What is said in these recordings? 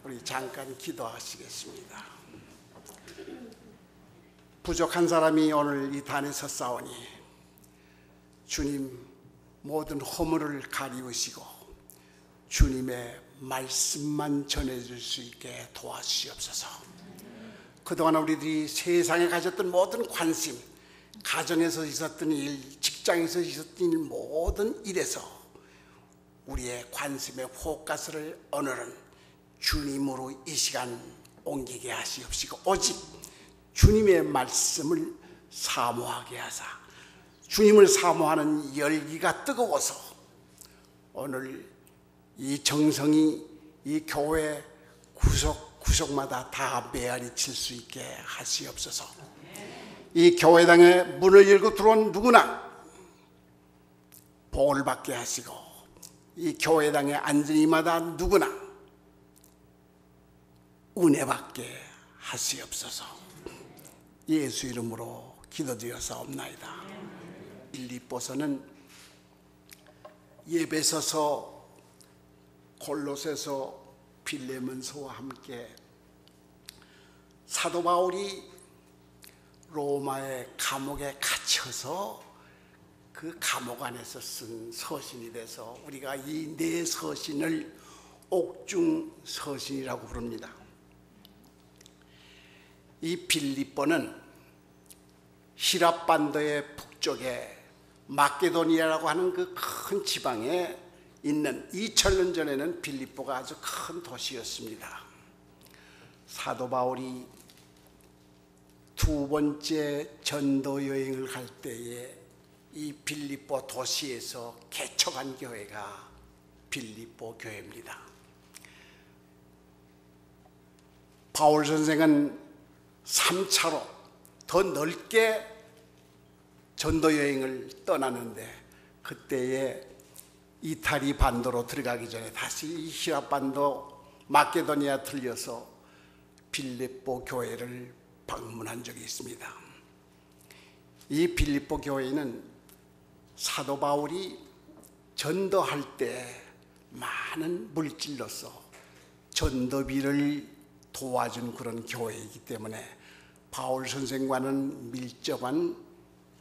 우리 잠깐 기도하시겠습니다. 부족한 사람이 오늘 이 단에 섰사오니 주님 모든 허물을 가리우시고 주님의 말씀만 전해줄 수 있게 도와주시옵소서. 그동안 우리들이 세상에 가졌던 모든 관심, 가정에서 있었던 일, 직장에서 있었던 일, 모든 일에서 우리의 관심의 포커스를 오늘은 주님으로 이 시간 옮기게 하시옵시고 오직 주님의 말씀을 사모하게 하사 주님을 사모하는 열기가 뜨거워서 오늘 이 정성이 이 교회 구석마다 다 메아리 칠 수 있게 하시옵소서. 이 교회당에 문을 열고 들어온 누구나 복을 받게 하시고 이 교회당에 앉은 이마다 누구나 은혜 받게 하시옵소서. 예수 이름으로 기도드려사옵나이다. 빌립보서는 에베소서, 골로새서, 빌레몬서와 함께 사도 바울이 로마의 감옥에 갇혀서 그 감옥 안에서 쓴 서신이 돼서 우리가 이 네 서신을 옥중 서신이라고 부릅니다. 이 빌립보는 히랍 반도의 북쪽에 마케도니아라고 하는 그 큰 지방에 있는 2000년 전에는 빌립보가 아주 큰 도시였습니다. 사도 바울이 두 번째 전도 여행을 갈 때에 이 빌립보 도시에서 개척한 교회가 빌립보 교회입니다. 바울 선생은 3차로 더 넓게 전도 여행을 떠나는데 그때에 이탈리 반도로 들어가기 전에 다시 히랍 반도 마케도니아 들려서 빌립보 교회를 방문한 적이 있습니다. 이 빌립보 교회는 사도 바울이 전도할 때 많은 물질로서 전도비를 도와준 그런 교회이기 때문에 바울 선생과는 밀접한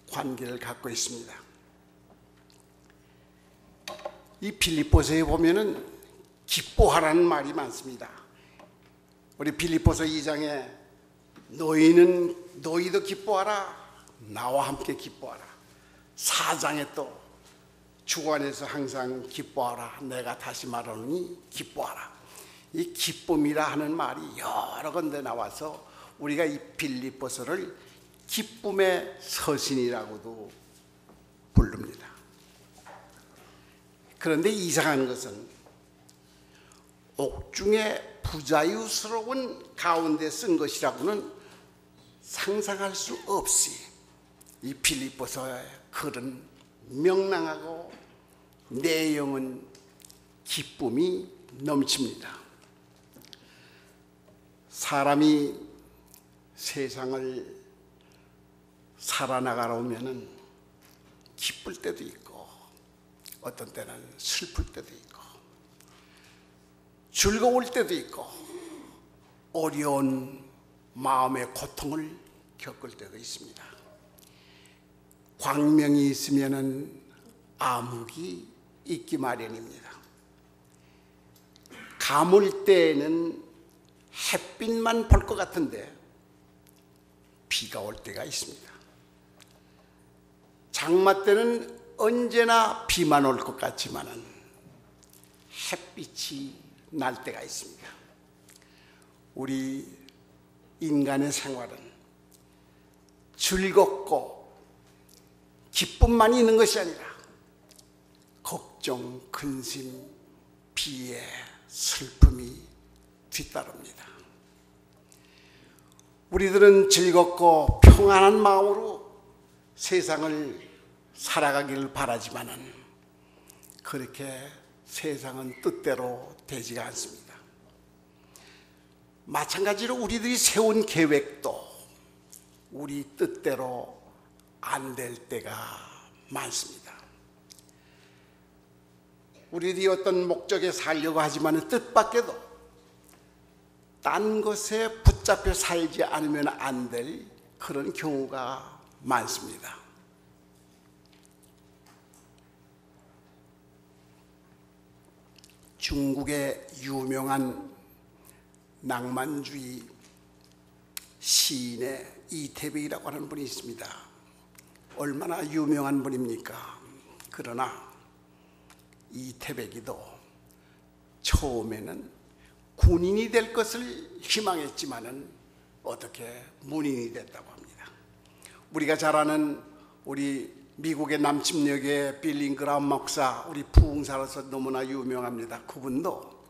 관계를 갖고 있습니다. 이 빌립보서에 보면은 기뻐하라는 말이 많습니다. 우리 빌립보서 2장에 너희도 기뻐하라, 나와 함께 기뻐하라. 4장에 또 주관에서 항상 기뻐하라, 내가 다시 말하노니 기뻐하라. 이 기쁨이라 하는 말이 여러 군데 나와서 우리가 이 빌립보서를 기쁨의 서신이라고도 부릅니다. 그런데 이상한 것은 옥중에 부자유스러운 가운데 쓴 것이라고는 상상할 수 없이 이 빌립보서의 글은 명랑하고 내용은 기쁨이 넘칩니다. 사람이 세상을 살아나가러 오면은 기쁠 때도 있고 어떤 때는 슬플 때도 있고 즐거울 때도 있고 어려운 마음의 고통을 겪을 때도 있습니다. 광명이 있으면은 암흑이 있기 마련입니다. 가물 때에는 햇빛만 볼 것 같은데 비가 올 때가 있습니다. 장마 때는 언제나 비만 올 것 같지만은 햇빛이 날 때가 있습니다. 우리 인간의 생활은 즐겁고 기쁨만이 있는 것이 아니라 걱정, 근심, 비애, 슬픔이 뒤따릅니다. 우리들은 즐겁고 평안한 마음으로 세상을 살아가기를 바라지만은 그렇게 세상은 뜻대로 되지가 않습니다. 마찬가지로 우리들이 세운 계획도 우리 뜻대로 안 될 때가 많습니다. 우리들이 어떤 목적에 살려고 하지만 뜻밖에도 딴 것에 붙잡혀 살지 않으면 안 될 그런 경우가 많습니다. 중국의 유명한 낭만주의 시인의 이태백이라고 하는 분이 있습니다. 얼마나 유명한 분입니까? 그러나 이태백이도 처음에는 군인이 될 것을 희망했지만은 어떻게 문인이 됐다고 합니다. 우리가 잘 아는 우리 미국의 남침역의 빌링그라움 목사, 우리 부흥사로서 너무나 유명합니다. 그분도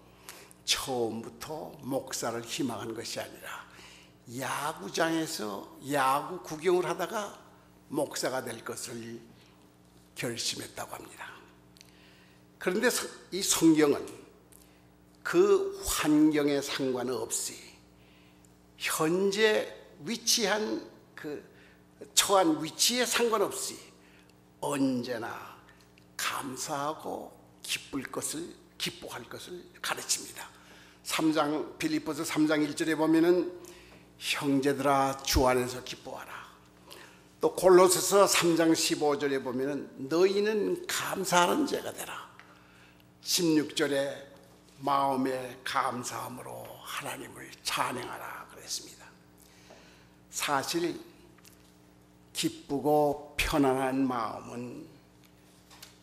처음부터 목사를 희망한 것이 아니라 야구장에서 야구 구경을 하다가 목사가 될 것을 결심했다고 합니다. 그런데 이 성경은 그 환경에 상관없이 현재 위치한 처한 위치에 상관없이 언제나 감사하고 기뻐할 것을 가르칩니다. 빌립보서 3장 1절에 보면은 형제들아 주 안에서 기뻐하라. 또 골로새서 3장 15절에 보면은 너희는 감사하는 자가 되라. 16절에 마음의 감사함으로 하나님을 찬양하라 그랬습니다. 사실 기쁘고 편안한 마음은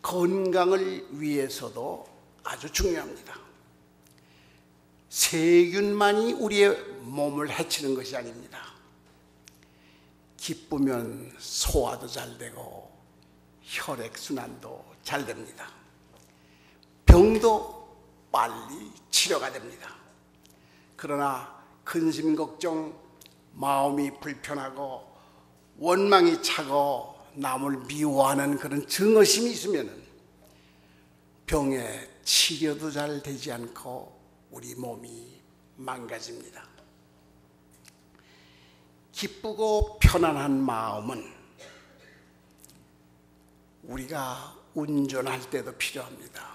건강을 위해서도 아주 중요합니다. 세균만이 우리의 몸을 해치는 것이 아닙니다. 기쁘면 소화도 잘 되고 혈액순환도 잘 됩니다. 병도 빨리 치료가 됩니다. 그러나 근심 걱정, 마음이 불편하고 원망이 차고 남을 미워하는 그런 증오심이 있으면 병의 치료도 잘 되지 않고 우리 몸이 망가집니다. 기쁘고 편안한 마음은 우리가 운전할 때도 필요합니다.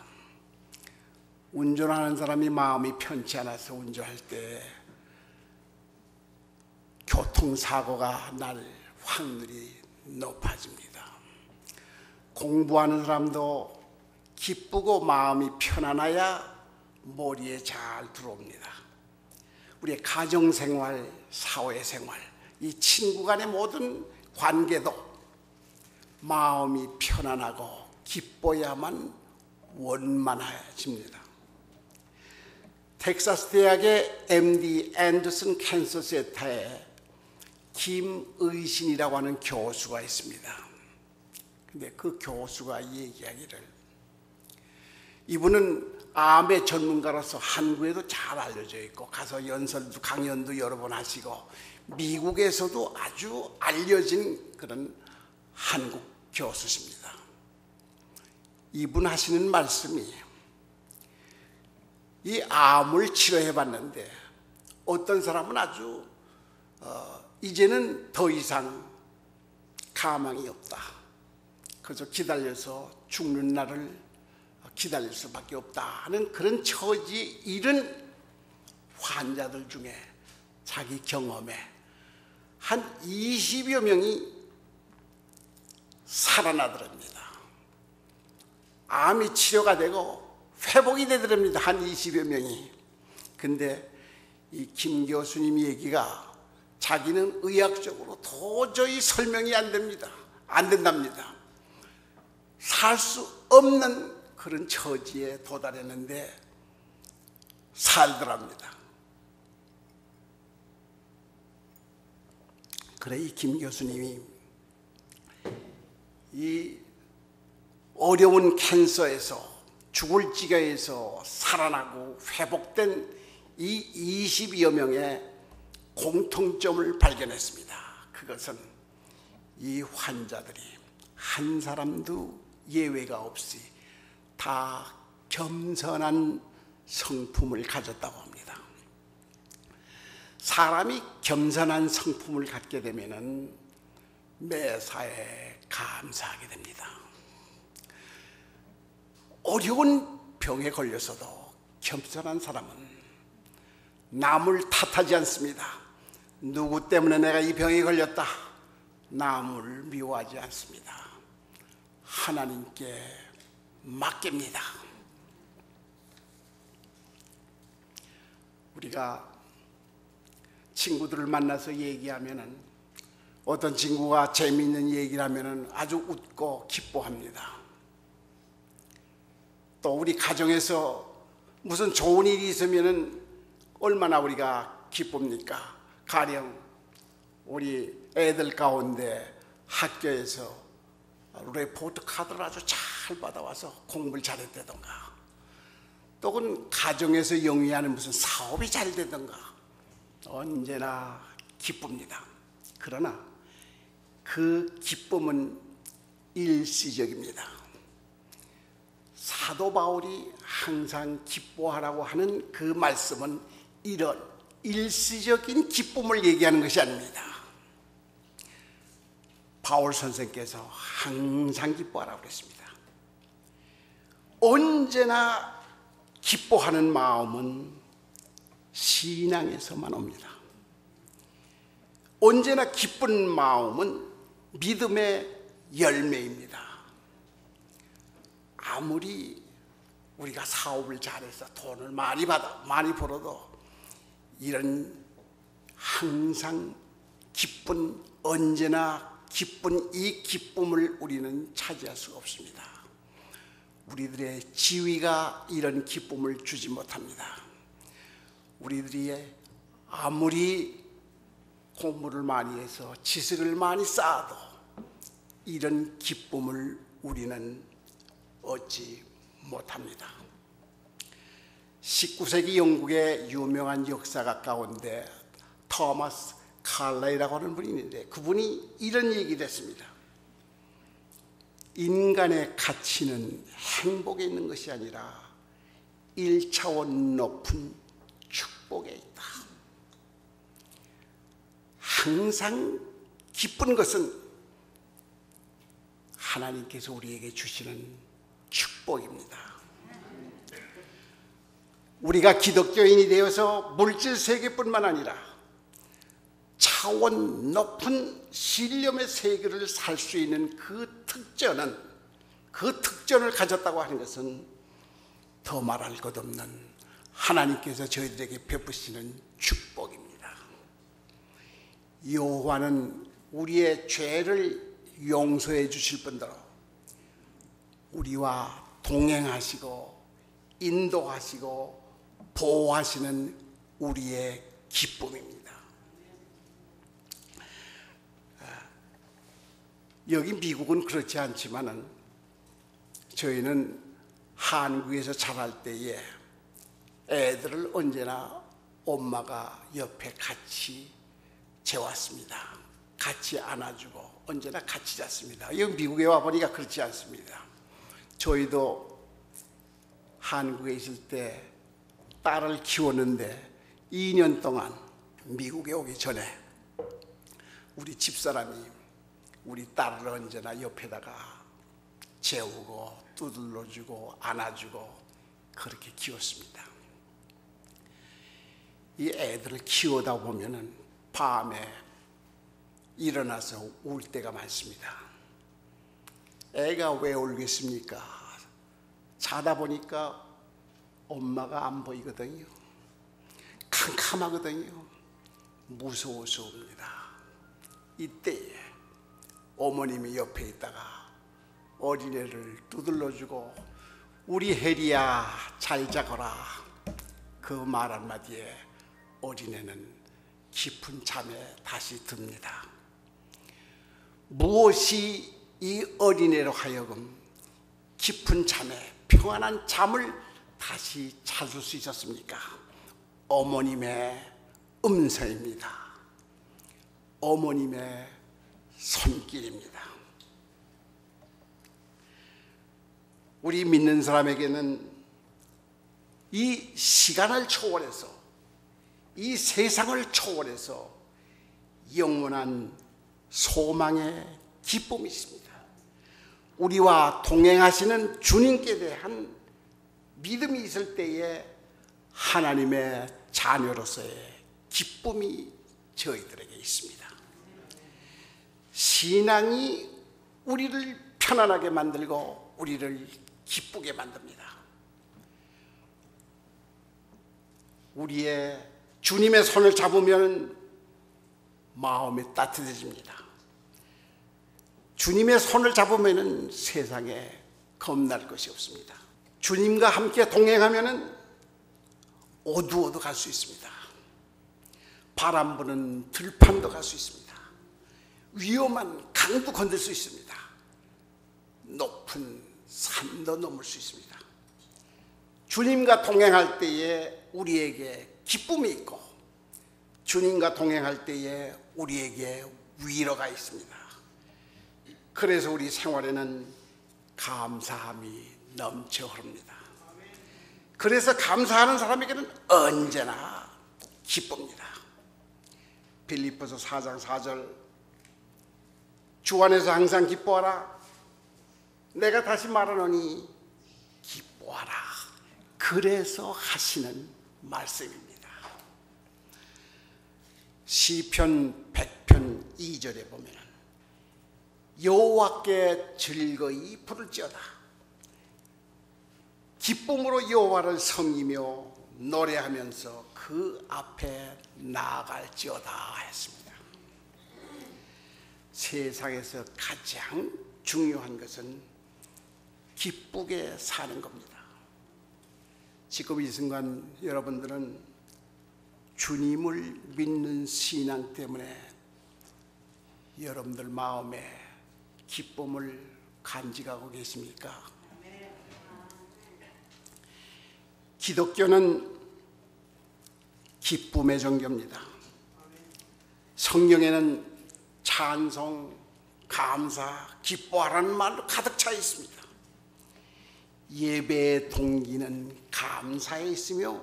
운전하는 사람이 마음이 편치 않아서 운전할 때 교통사고가 날 확률이 높아집니다. 공부하는 사람도 기쁘고 마음이 편안해야 머리에 잘 들어옵니다. 우리의 가정생활, 사회생활, 이 친구 간의 모든 관계도 마음이 편안하고 기뻐야만 원만해집니다. 텍사스 대학의 MD 앤더슨 캔서 센터에 김의신이라고 하는 교수가 있습니다. 근데 그 교수가 얘기하기를, 이분은 암의 전문가로서 한국에도 잘 알려져 있고 가서 연설도 강연도 여러 번 하시고 미국에서도 아주 알려진 그런 한국 교수십니다. 이분 하시는 말씀이, 이 암을 치료해 봤는데 어떤 사람은 아주 이제는 더 이상 가망이 없다. 그래서 기다려서 죽는 날을 기다릴 수밖에 없다 하는 그런 처지에 이른 환자들 중에 자기 경험에 한 20여 명이 살아나더랍니다. 암이 치료가 되고 회복이 되더랍니다. 한 20여 명이. 근데 이 김 교수님 얘기가 자기는 의학적으로 도저히 설명이 안 됩니다. 안 된답니다. 살 수 없는 그런 처지에 도달했는데 살더랍니다. 그래 이 김 교수님이 이 어려운 캔서에서 죽을 지경에서 살아나고 회복된 이 20여 명의 공통점을 발견했습니다. 그것은 이 환자들이 한 사람도 예외가 없이 다 겸손한 성품을 가졌다고 합니다. 사람이 겸손한 성품을 갖게 되면은 매사에 감사하게 됩니다. 어려운 병에 걸려서도 겸손한 사람은 남을 탓하지 않습니다. 누구 때문에 내가 이 병에 걸렸다, 남을 미워하지 않습니다. 하나님께 맡깁니다. 우리가 친구들을 만나서 얘기하면은, 어떤 친구가 재미있는 얘기를 하면은 아주 웃고 기뻐합니다. 또 우리 가정에서 무슨 좋은 일이 있으면은 얼마나 우리가 기쁩니까? 가령 우리 애들 가운데 학교에서 레포트 카드를 아주 잘 받아와서 공부를 잘했다던가, 또는 가정에서 영위하는 무슨 사업이 잘 되던가, 언제나 기쁩니다. 그러나 그 기쁨은 일시적입니다. 사도 바울이 항상 기뻐하라고 하는 그 말씀은 이런 일시적인 기쁨을 얘기하는 것이 아닙니다. 바울 선생께서 항상 기뻐하라고 그랬습니다. 언제나 기뻐하는 마음은 신앙에서만 옵니다. 언제나 기쁜 마음은 믿음의 열매입니다. 아무리 우리가 사업을 잘해서 돈을 많이 벌어도 이런 항상 기쁜, 언제나 기쁜 이 기쁨을 우리는 차지할 수가 없습니다. 우리들의 지위가 이런 기쁨을 주지 못합니다. 우리들이 아무리 공부를 많이 해서 지식을 많이 쌓아도 이런 기쁨을 우리는 얻지 못합니다. 19세기 영국의 유명한 역사가 가운데 토마스 칼라이라고 하는 분이 있는데, 그분이 이런 얘기를 했습니다. 인간의 가치는 행복에 있는 것이 아니라 1차원 높은 축복에 있다. 항상 기쁜 것은 하나님께서 우리에게 주시는 축복입니다. 우리가 기독교인이 되어서 물질 세계뿐만 아니라 차원 높은 신념의 세계를 살 수 있는 그 특전을 가졌다고 하는 것은 더 말할 것 없는 하나님께서 저희들에게 베푸시는 축복입니다. 여호와는 우리의 죄를 용서해 주실 뿐더러 우리와 동행하시고 인도하시고 보호하시는 우리의 기쁨입니다. 여기 미국은 그렇지 않지만은 저희는 한국에서 자랄 때에 애들을 언제나 엄마가 옆에 같이 재웠습니다. 같이 안아주고 언제나 같이 잤습니다. 여기 미국에 와보니까 그렇지 않습니다. 저희도 한국에 있을 때 딸을 키웠는데 2년 동안 미국에 오기 전에 우리 집사람이 우리 딸을 언제나 옆에다가 재우고 두들러주고 안아주고 그렇게 키웠습니다. 이 애들을 키우다 보면은 밤에 일어나서 울 때가 많습니다. 애가 왜 울겠습니까? 자다 보니까 엄마가 안 보이거든요. 캄캄하거든요. 무서워서 옵니다. 이때에 어머님이 옆에 있다가 어린애를 두들러주고 우리 혜리야 잘 자거라, 그 말 한마디에 어린애는 깊은 잠에 다시 듭니다. 무엇이 이 어린애로 하여금 깊은 잠에 평안한 잠을 다시 찾을 수 있었습니까? 어머님의 음성입니다. 어머님의 손길입니다. 우리 믿는 사람에게는 이 시간을 초월해서, 이 세상을 초월해서 영원한 소망의 기쁨이 있습니다. 우리와 동행하시는 주님께 대한 믿음이 있을 때에 하나님의 자녀로서의 기쁨이 저희들에게 있습니다. 신앙이 우리를 편안하게 만들고 우리를 기쁘게 만듭니다. 우리의 주님의 손을 잡으면 마음이 따뜻해집니다. 주님의 손을 잡으면 세상에 겁날 것이 없습니다. 주님과 함께 동행하면 어두워도 갈 수 있습니다. 바람 부는 들판도 갈 수 있습니다. 위험한 강도 건들 수 있습니다. 높은 산도 넘을 수 있습니다. 주님과 동행할 때에 우리에게 기쁨이 있고 주님과 동행할 때에 우리에게 위로가 있습니다. 그래서 우리 생활에는 감사함이 넘쳐 흐릅니다. 그래서 감사하는 사람에게는 언제나 기쁩니다. 빌립보서 4장 4절, 주 안에서 항상 기뻐하라. 내가 다시 말하노니 기뻐하라. 그래서 하시는 말씀입니다. 시편 100편 2절에 보면 여호와께 즐거이 부를지어다. 기쁨으로 여호와를 섬기며 노래하면서 그 앞에 나아갈지어다 했습니다. 세상에서 가장 중요한 것은 기쁘게 사는 겁니다. 지금 이 순간 여러분들은 주님을 믿는 신앙 때문에 여러분들 마음에 기쁨을 간직하고 계십니까? 기독교는 기쁨의 종교입니다. 성경에는 찬송, 감사, 기뻐하라는 말로 가득 차 있습니다. 예배의 동기는 감사에 있으며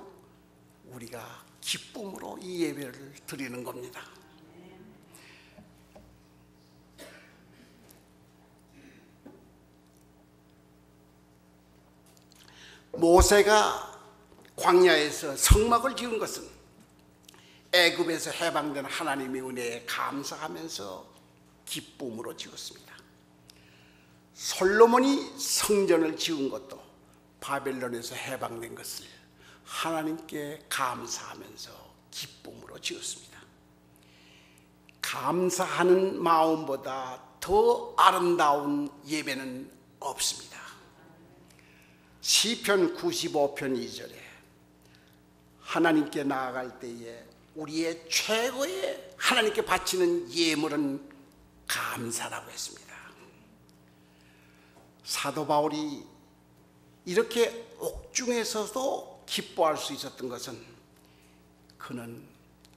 우리가 기쁨으로 이 예배를 드리는 겁니다. 모세가 광야에서 성막을 지은 것은 애굽에서 해방된 하나님의 은혜에 감사하면서 기쁨으로 지었습니다. 솔로몬이 성전을 지은 것도 바벨론에서 해방된 것을 하나님께 감사하면서 기쁨으로 지었습니다. 감사하는 마음보다 더 아름다운 예배는 없습니다. 시편 95편 2절에 하나님께 나아갈 때에 우리의 최고의 하나님께 바치는 예물은 감사라고 했습니다. 사도 바울이 이렇게 옥중에서도 기뻐할 수 있었던 것은 그는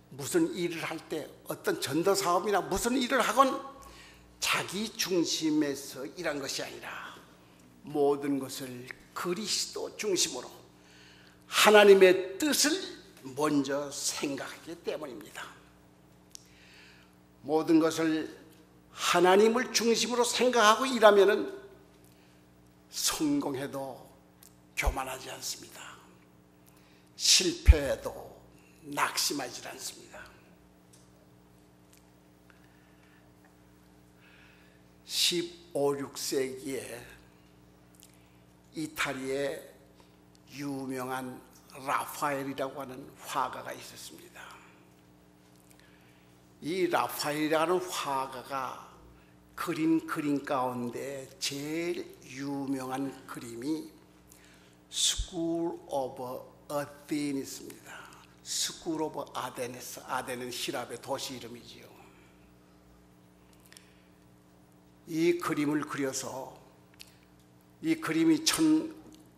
무슨 일을 할 때 어떤 전도 사업이나 무슨 일을 하건 자기 중심에서 일한 것이 아니라 모든 것을 그리스도 중심으로 하나님의 뜻을 먼저 생각하기 때문입니다. 모든 것을 하나님을 중심으로 생각하고 일하면 성공해도 교만하지 않습니다. 실패해도 낙심하지 않습니다. 15, 16세기에 이탈리아에 유명한 라파엘이라고 하는 화가가 있었습니다. 이 라파엘이라는 화가가 그린 그림 가운데 제일 유명한 그림이 스쿨 오브 아테네스입니다. 스쿨 오브 아테네스, 아테네는 希腊의 도시 이름이지요. 이 그림을 그려서 이 그림이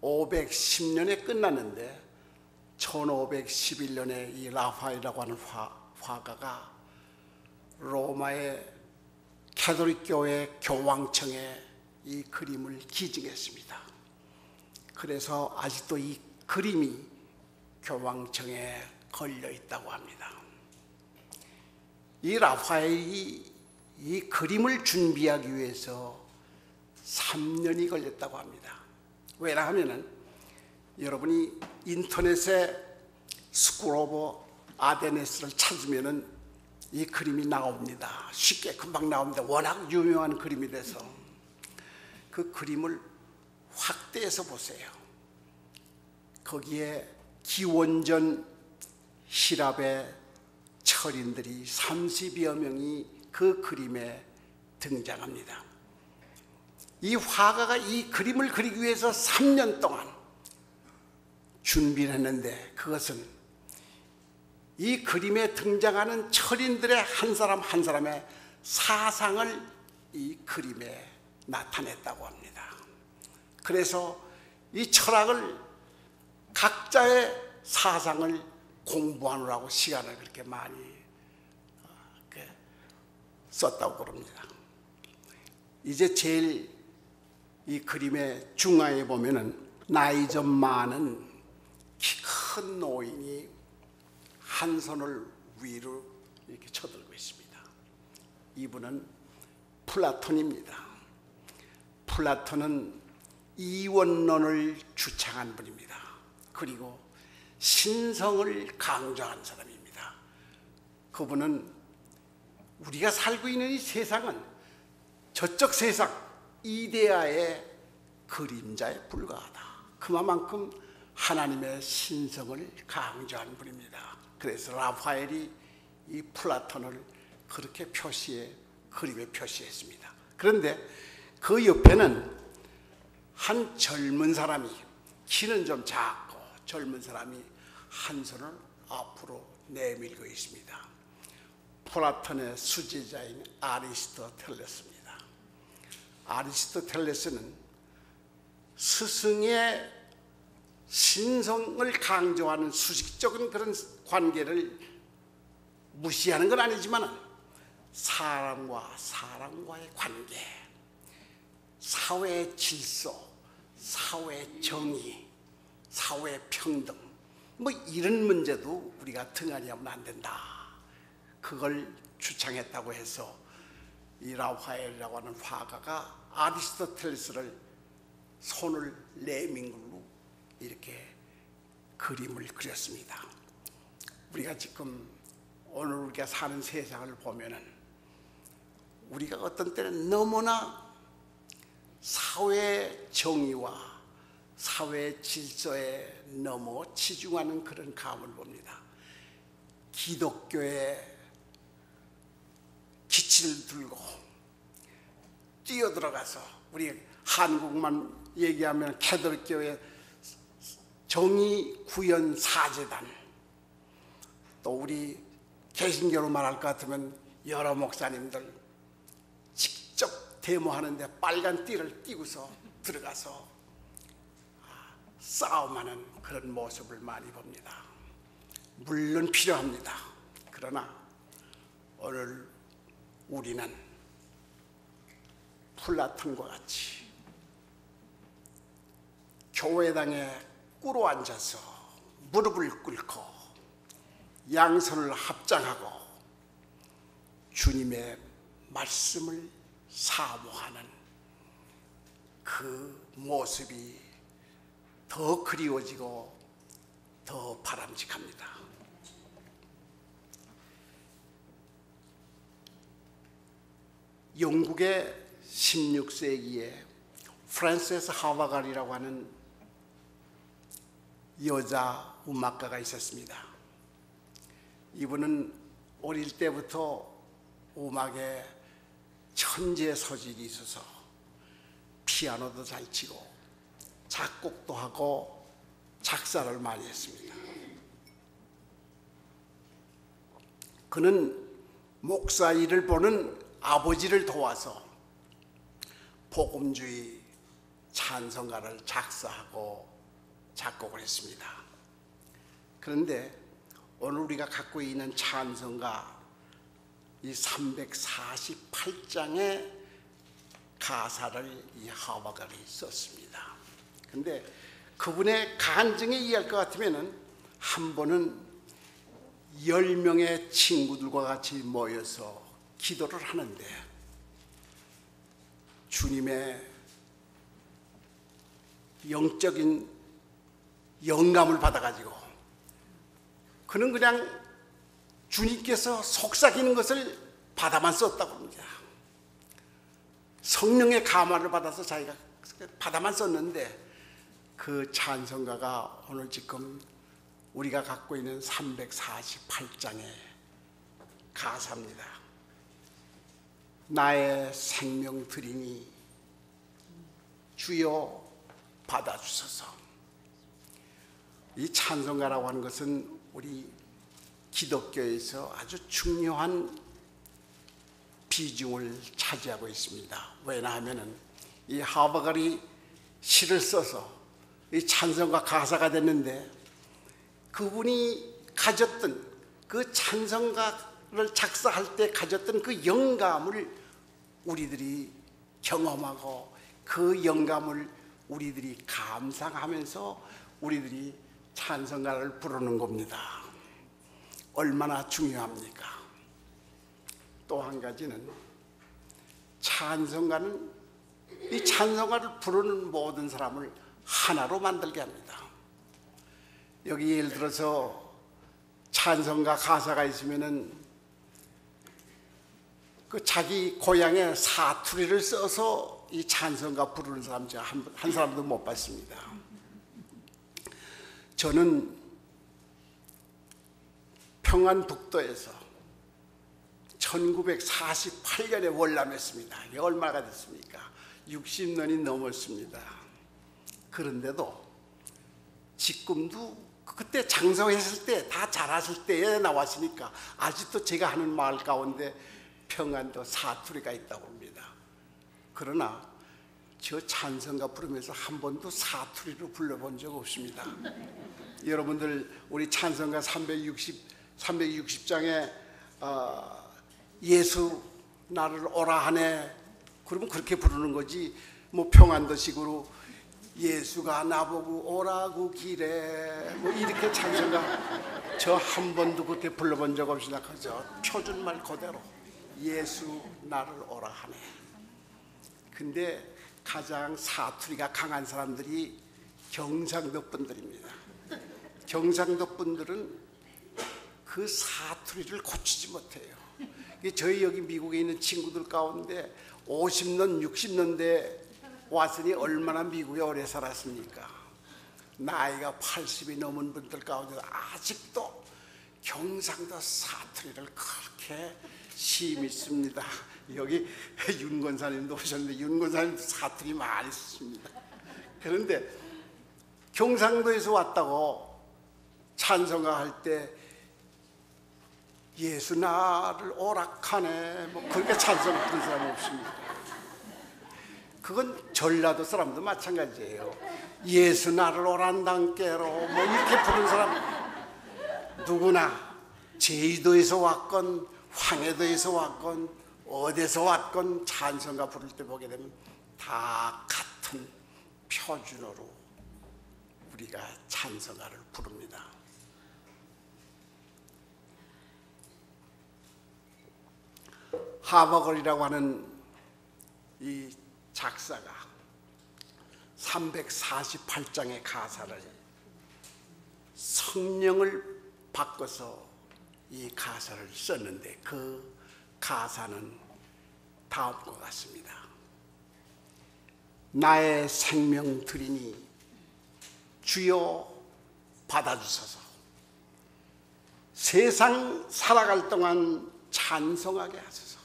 1510년에 끝났는데 1511년에 이 라파엘이라고 하는 화가가 로마의 캐톨릭 교회 교황청에 이 그림을 기증했습니다. 그래서 아직도 이 그림이 교황청에 걸려 있다고 합니다. 이 라파엘이 이 그림을 준비하기 위해서 3년이 걸렸다고 합니다. 왜냐하면 여러분이 인터넷에 스쿨 오브 아데네스를 찾으면은 이 그림이 나옵니다. 쉽게 금방 나옵니다. 워낙 유명한 그림이 돼서. 그 그림을 확대해서 보세요. 거기에 기원전 히랍의 철인들이 30여 명이 그 그림에 등장합니다. 이 화가가 이 그림을 그리기 위해서 3년 동안 준비를 했는데, 그것은 이 그림에 등장하는 철인들의 한 사람 한 사람의 사상을 이 그림에 나타냈다고 합니다. 그래서 이 철학을, 각자의 사상을 공부하느라고 시간을 그렇게 많이 썼다고 그럽니다. 이제 제일 이 그림의 중앙에 보면은 나이 좀 많은 키 큰 노인이 한 손을 위로 이렇게 쳐들고 있습니다. 이분은 플라톤입니다. 플라톤은 이원론을 주창한 분입니다. 그리고 신성을 강조한 사람입니다. 그분은 우리가 살고 있는 이 세상은 저쪽 세상 이데아의 그림자에 불과하다. 그만큼 하나님의 신성을 강조한 분입니다. 그래서 라파엘이 이 플라톤을 그렇게 그림에 표시했습니다. 그런데 그 옆에는 한 젊은 사람이, 키는 좀 작고 젊은 사람이 한 손을 앞으로 내밀고 있습니다. 플라톤의 수제자인 아리스토텔레스입니다. 아리스토텔레스는 스승의 신성을 강조하는 수식적인 그런 관계를 무시하는 건 아니지만, 사람과 사람과의 관계, 사회 질서, 사회 정의, 사회 평등, 뭐 이런 문제도 우리가 등한히 하면 안 된다. 그걸 주창했다고 해서 이 라파엘이라고 하는 화가가 아리스토텔레스를 손을 내민 걸로 이렇게 그림을 그렸습니다. 우리가 지금 오늘 우리가 사는 세상을 보면은 우리가 어떤 때는 너무나 사회 정의와 사회 질서에 너무 치중하는 그런 감을 봅니다. 기독교의 기치를 들고 뛰어들어가서, 우리 한국만 얘기하면 캐톨릭교의 정의 구현 사제단, 또 우리 개신교로 말할 것 같으면 여러 목사님들 직접 데모하는데 빨간 띠를 띠고서 들어가서 싸움하는 그런 모습을 많이 봅니다. 물론 필요합니다. 그러나 오늘 우리는 플라톤과 같이 교회당에 꿇어 앉아서 무릎을 꿇고 양손을 합장하고 주님의 말씀을 사모하는 그 모습이 더 그리워지고 더 바람직합니다. 영국의 16세기에 프란세스 하와갈이라고 하는 여자 음악가가 있었습니다. 이분은 어릴 때부터 음악에 천재 소질이 있어서 피아노도 잘 치고 작곡도 하고 작사를 많이 했습니다. 그는 목사 일을 보는 아버지를 도와서 복음주의 찬송가를 작사하고 작곡을 했습니다. 그런데 오늘 우리가 갖고 있는 찬송가 이 348장의 가사를 이 하와갈이 썼습니다. 그런데 그분의 간증에 의할 것 같으면 한 번은 10명의 친구들과 같이 모여서 기도를 하는데 주님의 영적인 영감을 받아가지고 그는 그냥 주님께서 속삭이는 것을 받아만 썼다고 합니다. 성령의 감화를 받아서 자기가 받아만 썼는데 그 찬송가가 오늘 지금 우리가 갖고 있는 348장의 가사입니다. 나의 생명 드리니 주여 받아주소서. 이 찬송가라고 하는 것은 우리 기독교에서 아주 중요한 비중을 차지하고 있습니다. 왜냐하면 이 하바갈이 시를 써서 이 찬송가 가사가 됐는데 그분이 가졌던 그 찬송가를 작사할 때 가졌던 그 영감을 우리들이 경험하고 그 영감을 우리들이 감상하면서 우리들이 찬송가를 부르는 겁니다. 얼마나 중요합니까? 또 한 가지는 찬송가는 이 찬송가를 부르는 모든 사람을 하나로 만들게 합니다. 여기 예를 들어서 찬송가 가사가 있으면은 그 자기 고향의 사투리를 써서 이 찬송가 부르는 사람 제가 한 사람도 못 봤습니다. 저는 평안북도에서 1948년에 월남했습니다. 이게 얼마가 됐습니까? 60년이 넘었습니다. 그런데도 지금도 그때 장성했을 때 다 자랐을 때에 나왔으니까 아직도 제가 하는 마을 가운데 평안도 사투리가 있다고 합니다. 그러나 저 찬송가 부르면서 한 번도 사투리로 불러본 적 없습니다. 여러분들 우리 찬송가 360장에 예수 나를 오라 하네 그러면 그렇게 부르는 거지 뭐 평안도식으로 예수가 나보고 오라고 길에 뭐 이렇게 찬송가 저 한 번도 그렇게 불러본 적 없으나 그저 표준말 그대로 예수 나를 오라 하네. 근데 가장 사투리가 강한 사람들이 경상도 분들입니다. 경상도 분들은 그 사투리를 고치지 못해요. 저희 여기 미국에 있는 친구들 가운데 50년, 60년대 왔으니 얼마나 미국에 오래 살았습니까? 나이가 80이 넘은 분들 가운데 아직도 경상도 사투리를 그렇게 심히 씁니다. 여기 윤 권사님도 오셨는데 윤 권사님도 사투리 많이 쓰십니다. 그런데 경상도에서 왔다고 찬송가 할 때 예수 나를 오락하네 뭐 그렇게 찬송 부르는 사람 없습니다. 그건 전라도 사람도 마찬가지예요. 예수 나를 오란당께로 뭐 이렇게 부르는 사람 누구나 제주도에서 왔건 황해도에서 왔건 어디서 왔건 찬송가 부를 때 보게 되면 다 같은 표준어로 우리가 찬송가를 부릅니다. 하바갈이라고 하는 이 작사가 348장의 가사를 성령을 바꿔서 이 가사를 썼는데 그 가사는 다음과 같습니다. 나의 생명 드리니 주여 받아주소서. 세상 살아갈 동안 찬송하게 하소서.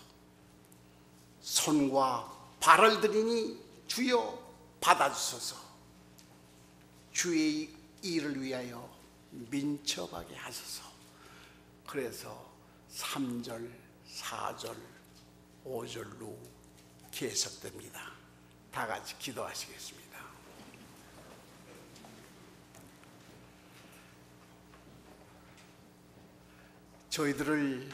손과 발을 드리니 주여 받아주소서. 주의 일을 위하여 민첩하게 하소서. 그래서 3절, 4절, 5절로 계속됩니다. 다 같이 기도하시겠습니다. 저희들을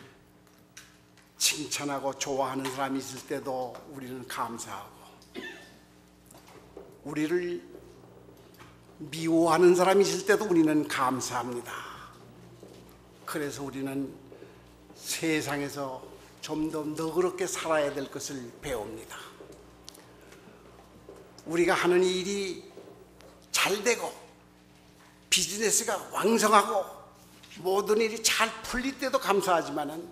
칭찬하고 좋아하는 사람이 있을 때도 우리는 감사하고 우리를 미워하는 사람이 있을 때도 우리는 감사합니다. 그래서 우리는 세상에서 좀 더 너그럽게 살아야 될 것을 배웁니다. 우리가 하는 일이 잘 되고 비즈니스가 왕성하고 모든 일이 잘 풀릴 때도 감사하지만은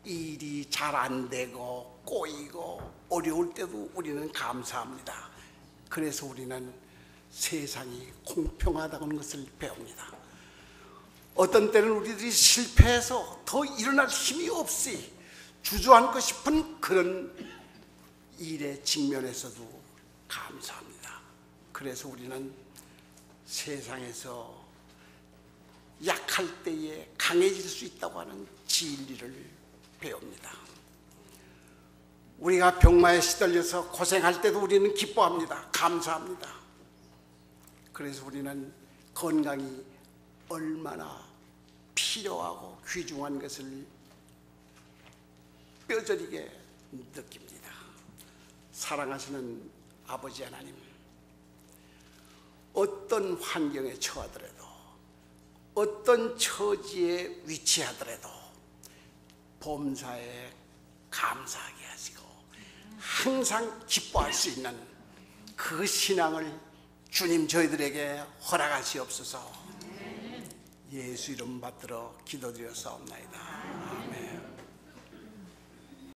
일이 잘 안 되고 꼬이고 어려울 때도 우리는 감사합니다. 그래서 우리는 세상이 공평하다는 것을 배웁니다. 어떤 때는 우리들이 실패해서 더 일어날 힘이 없이 주저앉고 싶은 그런 일에 직면해서도 감사합니다. 그래서 우리는 세상에서 약할 때에 강해질 수 있다고 하는 진리를 배웁니다. 우리가 병마에 시달려서 고생할 때도 우리는 기뻐합니다. 감사합니다. 그래서 우리는 건강이 얼마나 필요하고 귀중한 것을 뼈저리게 느낍니다. 사랑하시는 아버지 하나님, 어떤 환경에 처하더라도 어떤 처지에 위치하더라도 범사에 감사하게 하시고 항상 기뻐할 수 있는 그 신앙을 주님 저희들에게 허락하시옵소서. 예수 이름 받들어 기도드렸사옵나이다.